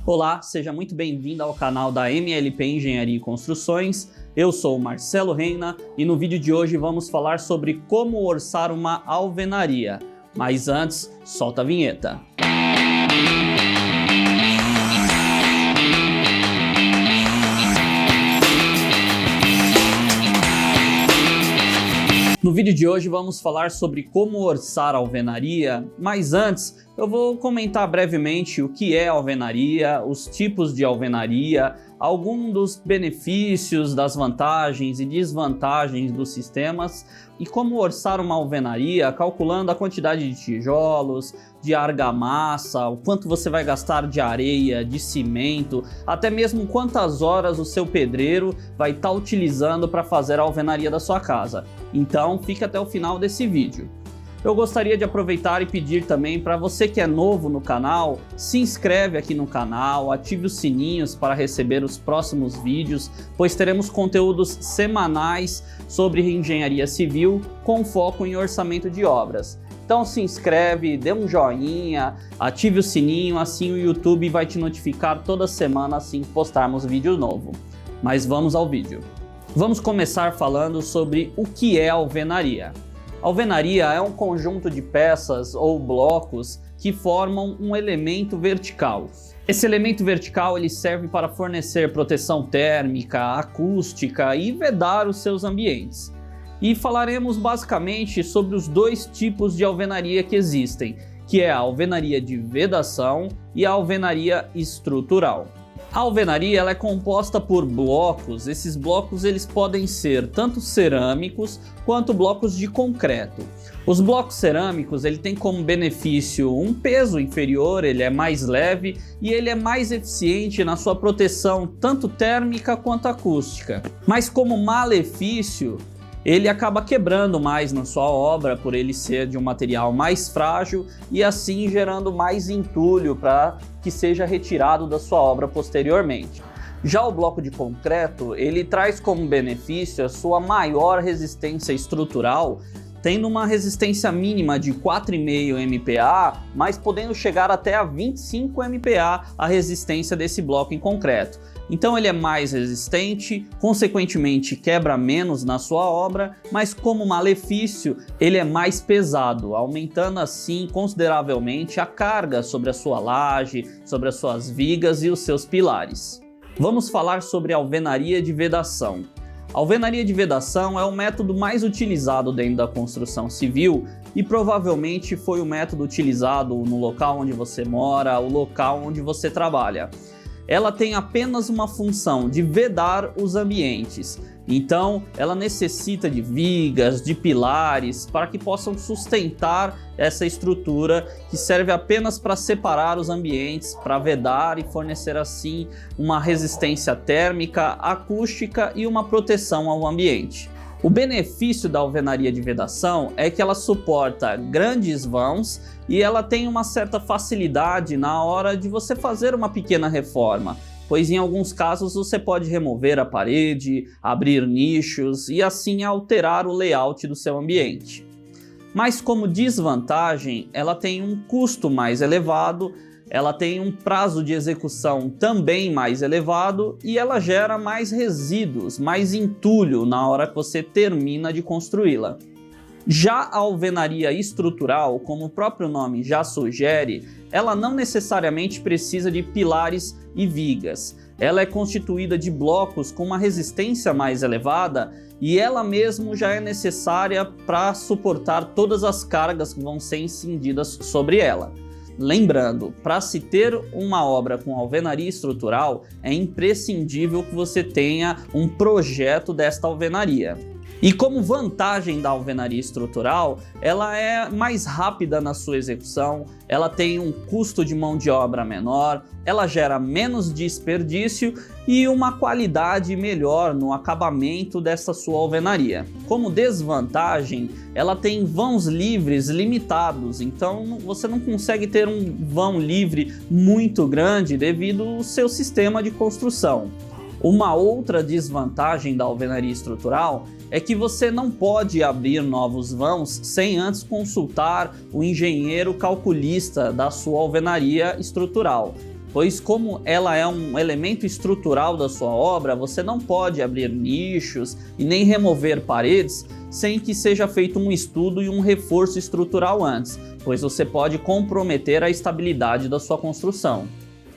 Olá, seja muito bem-vindo ao canal da MLP Engenharia e Construções. Eu sou o Marcelo Reina e no vídeo de hoje vamos falar sobre como orçar uma alvenaria. Mas antes, solta a vinheta. No vídeo de hoje vamos falar sobre como orçar a alvenaria, mas antes eu vou comentar brevemente o que é alvenaria, os tipos de alvenaria, alguns dos benefícios, das vantagens e desvantagens dos sistemas e como orçar uma alvenaria calculando a quantidade de tijolos, de argamassa, o quanto você vai gastar de areia, de cimento, até mesmo quantas horas o seu pedreiro vai estar utilizando para fazer a alvenaria da sua casa. Então fique até o final desse vídeo. Eu gostaria de aproveitar e pedir também para você que é novo no canal, se inscreve aqui no canal, ative os sininhos para receber os próximos vídeos, pois teremos conteúdos semanais sobre engenharia civil com foco em orçamento de obras. Então se inscreve, dê um joinha, ative o sininho, assim o YouTube vai te notificar toda semana assim que postarmos vídeo novo. Mas vamos ao vídeo. Vamos começar falando sobre o que é alvenaria. Alvenaria é um conjunto de peças ou blocos que formam um elemento vertical. Esse elemento vertical ele serve para fornecer proteção térmica, acústica e vedar os seus ambientes. E falaremos basicamente sobre os dois tipos de alvenaria que existem, que é a alvenaria de vedação e a alvenaria estrutural. A alvenaria ela é composta por blocos. Esses blocos eles podem ser tanto cerâmicos quanto blocos de concreto. Os blocos cerâmicos ele tem como benefício um peso inferior, ele é mais leve e ele é mais eficiente na sua proteção tanto térmica quanto acústica. Mas como malefício, ele acaba quebrando mais na sua obra por ele ser de um material mais frágil e assim gerando mais entulho para que seja retirado da sua obra posteriormente. Já o bloco de concreto, ele traz como benefício a sua maior resistência estrutural, tendo uma resistência mínima de 4,5 MPa, mas podendo chegar até a 25 MPa a resistência desse bloco em concreto. Então ele é mais resistente, consequentemente quebra menos na sua obra, mas como malefício ele é mais pesado, aumentando assim consideravelmente a carga sobre a sua laje, sobre as suas vigas e os seus pilares. Vamos falar sobre a alvenaria de vedação. A alvenaria de vedação é o método mais utilizado dentro da construção civil e provavelmente foi o método utilizado no local onde você mora, o local onde você trabalha. Ela tem apenas uma função de vedar os ambientes. Então, ela necessita de vigas, de pilares, para que possam sustentar essa estrutura que serve apenas para separar os ambientes, para vedar e fornecer assim uma resistência térmica, acústica e uma proteção ao ambiente. O benefício da alvenaria de vedação é que ela suporta grandes vãos e ela tem uma certa facilidade na hora de você fazer uma pequena reforma, pois em alguns casos você pode remover a parede, abrir nichos e assim alterar o layout do seu ambiente. Mas como desvantagem, ela tem um custo mais elevado, ela tem um prazo de execução também mais elevado e ela gera mais resíduos, mais entulho na hora que você termina de construí-la. Já a alvenaria estrutural, como o próprio nome já sugere, ela não necessariamente precisa de pilares e vigas. Ela é constituída de blocos com uma resistência mais elevada e ela mesmo já é necessária para suportar todas as cargas que vão ser incendidas sobre ela. Lembrando, para se ter uma obra com alvenaria estrutural, é imprescindível que você tenha um projeto desta alvenaria. E como vantagem da alvenaria estrutural, ela é mais rápida na sua execução, ela tem um custo de mão de obra menor, ela gera menos desperdício e uma qualidade melhor no acabamento dessa sua alvenaria. Como desvantagem, ela tem vãos livres limitados, então você não consegue ter um vão livre muito grande devido ao seu sistema de construção. Uma outra desvantagem da alvenaria estrutural é que você não pode abrir novos vãos sem antes consultar o engenheiro calculista da sua alvenaria estrutural, pois como ela é um elemento estrutural da sua obra, você não pode abrir nichos e nem remover paredes sem que seja feito um estudo e um reforço estrutural antes, pois você pode comprometer a estabilidade da sua construção.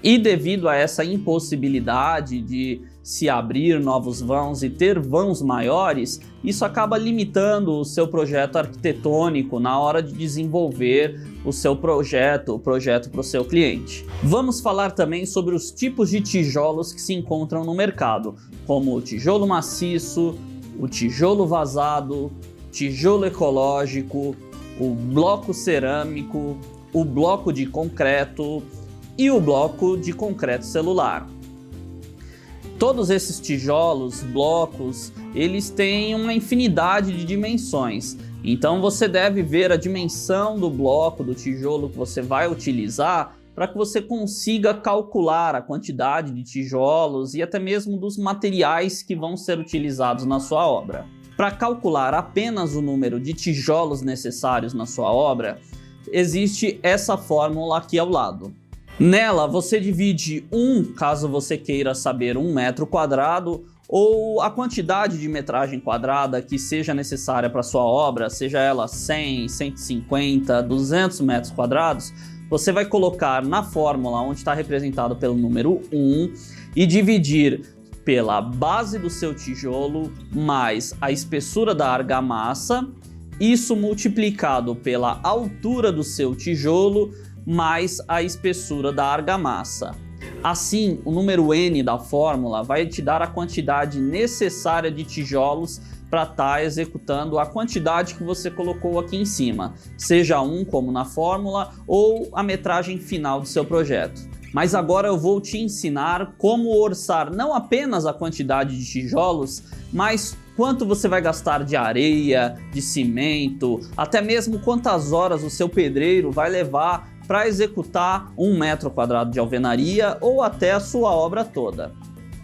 E devido a essa impossibilidade de se abrir novos vãos e ter vãos maiores, isso acaba limitando o seu projeto arquitetônico na hora de desenvolver o seu projeto para o seu cliente. Vamos falar também sobre os tipos de tijolos que se encontram no mercado, como o tijolo maciço, o tijolo vazado, tijolo ecológico, o bloco cerâmico, o bloco de concreto e o bloco de concreto celular. Todos esses tijolos, blocos, eles têm uma infinidade de dimensões. Então você deve ver a dimensão do bloco, do tijolo que você vai utilizar para que você consiga calcular a quantidade de tijolos e até mesmo dos materiais que vão ser utilizados na sua obra. Para calcular apenas o número de tijolos necessários na sua obra, existe essa fórmula aqui ao lado. Nela você divide caso você queira saber 1 metro quadrado, ou a quantidade de metragem quadrada que seja necessária para sua obra, seja ela 100, 150, 200 metros quadrados, você vai colocar na fórmula onde está representado pelo número 1 e dividir pela base do seu tijolo mais a espessura da argamassa, isso multiplicado pela altura do seu tijolo mais a espessura da argamassa. Assim, o número N da fórmula vai te dar a quantidade necessária de tijolos para estar executando a quantidade que você colocou aqui em cima, seja como na fórmula ou a metragem final do seu projeto. Mas agora eu vou te ensinar como orçar não apenas a quantidade de tijolos, mas quanto você vai gastar de areia, de cimento, até mesmo quantas horas o seu pedreiro vai levar para executar 1 metro quadrado de alvenaria ou até a sua obra toda.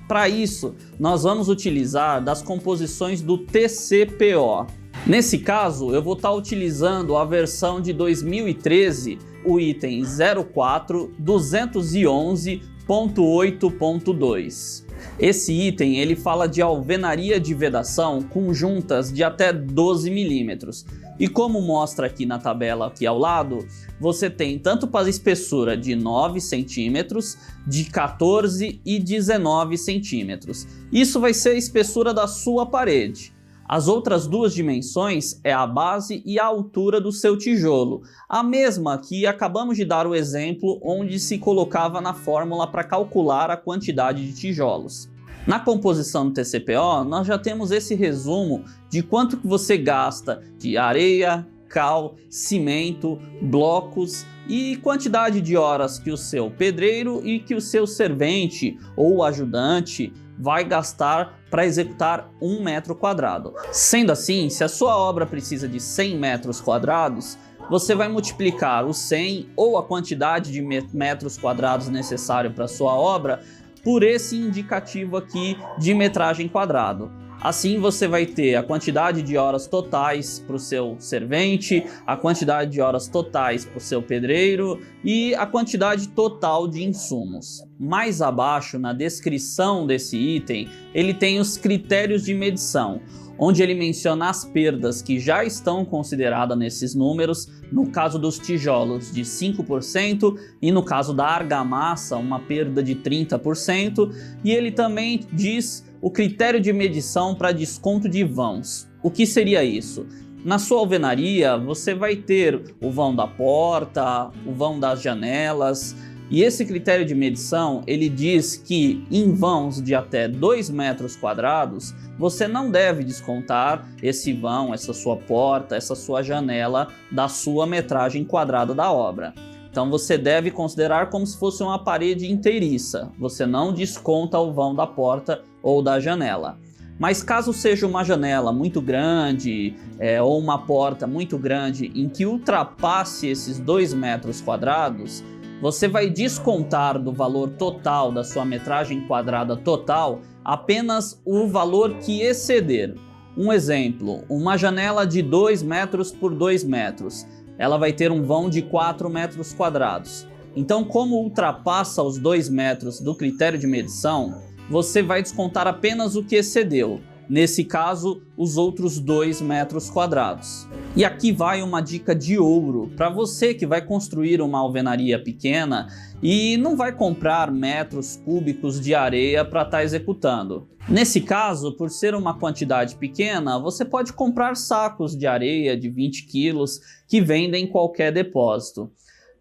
Para isso, nós vamos utilizar das composições do TCPO. Nesse caso, eu vou estar utilizando a versão de 2013, o item 04.211.8.2. Esse item ele fala de alvenaria de vedação com juntas de até 12 milímetros. E como mostra aqui na tabela aqui ao lado, você tem tanto para a espessura de 9 centímetros, de 14 e 19 centímetros. Isso vai ser a espessura da sua parede. As outras duas dimensões é a base e a altura do seu tijolo, a mesma que acabamos de dar o exemplo onde se colocava na fórmula para calcular a quantidade de tijolos. Na composição do TCPO, nós já temos esse resumo de quanto que você gasta de areia, cal, cimento, blocos e quantidade de horas que o seu pedreiro e que o seu servente ou ajudante vai gastar para executar 1 metro quadrado. Sendo assim, se a sua obra precisa de 100 metros quadrados, você vai multiplicar o 100 ou a quantidade de metros quadrados necessário para a sua obra por esse indicativo aqui de metragem quadrado. Assim você vai ter a quantidade de horas totais para o seu servente, a quantidade de horas totais para o seu pedreiro e a quantidade total de insumos. Mais abaixo, na descrição desse item, ele tem os critérios de medição, onde ele menciona as perdas que já estão consideradas nesses números, no caso dos tijolos de 5% e no caso da argamassa uma perda de 30%, e ele também diz o critério de medição para desconto de vãos. O que seria isso? Na sua alvenaria você vai ter o vão da porta, o vão das janelas, e esse critério de medição ele diz que em vãos de até 2 metros quadrados você não deve descontar esse vão, essa sua porta, essa sua janela da sua metragem quadrada da obra. Então você deve considerar como se fosse uma parede inteiriça, você não desconta o vão da porta ou da janela. Mas caso seja uma janela muito grande ou uma porta muito grande em que ultrapasse esses 2 metros quadrados, você vai descontar do valor total da sua metragem quadrada total apenas o valor que exceder. Um exemplo, uma janela de 2 metros por 2 metros, ela vai ter um vão de 4 metros quadrados. Então, como ultrapassa os 2 metros do critério de medição, você vai descontar apenas o que excedeu. Nesse caso, os outros 2 metros quadrados. E aqui vai uma dica de ouro para você que vai construir uma alvenaria pequena e não vai comprar metros cúbicos de areia para estar executando. Nesse caso, por ser uma quantidade pequena, você pode comprar sacos de areia de 20 quilos que vendem em qualquer depósito.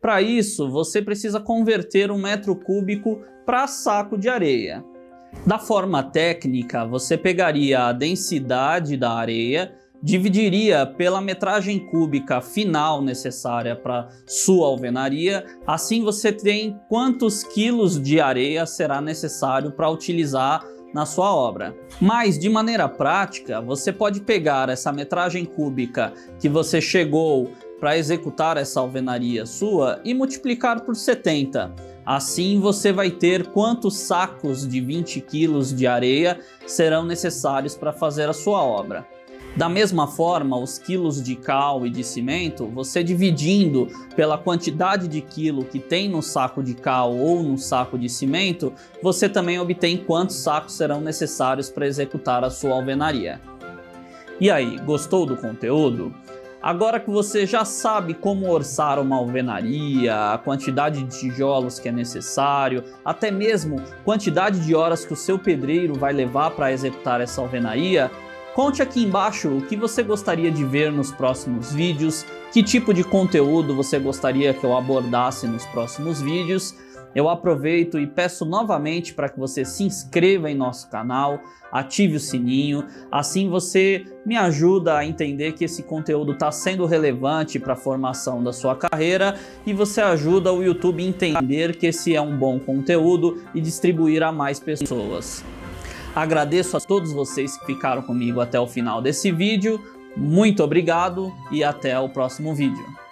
Para isso, você precisa converter 1 metro cúbico para saco de areia. Da forma técnica, você pegaria a densidade da areia, dividiria pela metragem cúbica final necessária para sua alvenaria, assim você tem quantos quilos de areia será necessário para utilizar na sua obra. Mas de maneira prática, você pode pegar essa metragem cúbica que você chegou para executar essa alvenaria sua e multiplicar por 70. Assim você vai ter quantos sacos de 20 quilos de areia serão necessários para fazer a sua obra. Da mesma forma, os quilos de cal e de cimento, você dividindo pela quantidade de quilo que tem no saco de cal ou no saco de cimento, você também obtém quantos sacos serão necessários para executar a sua alvenaria. E aí, gostou do conteúdo? Agora que você já sabe como orçar uma alvenaria, a quantidade de tijolos que é necessário, até mesmo quantidade de horas que o seu pedreiro vai levar para executar essa alvenaria, conte aqui embaixo o que você gostaria de ver nos próximos vídeos, que tipo de conteúdo você gostaria que eu abordasse nos próximos vídeos. Eu aproveito e peço novamente para que você se inscreva em nosso canal, ative o sininho, assim você me ajuda a entender que esse conteúdo está sendo relevante para a formação da sua carreira e você ajuda o YouTube a entender que esse é um bom conteúdo e distribuir a mais pessoas. Agradeço a todos vocês que ficaram comigo até o final desse vídeo, muito obrigado e até o próximo vídeo.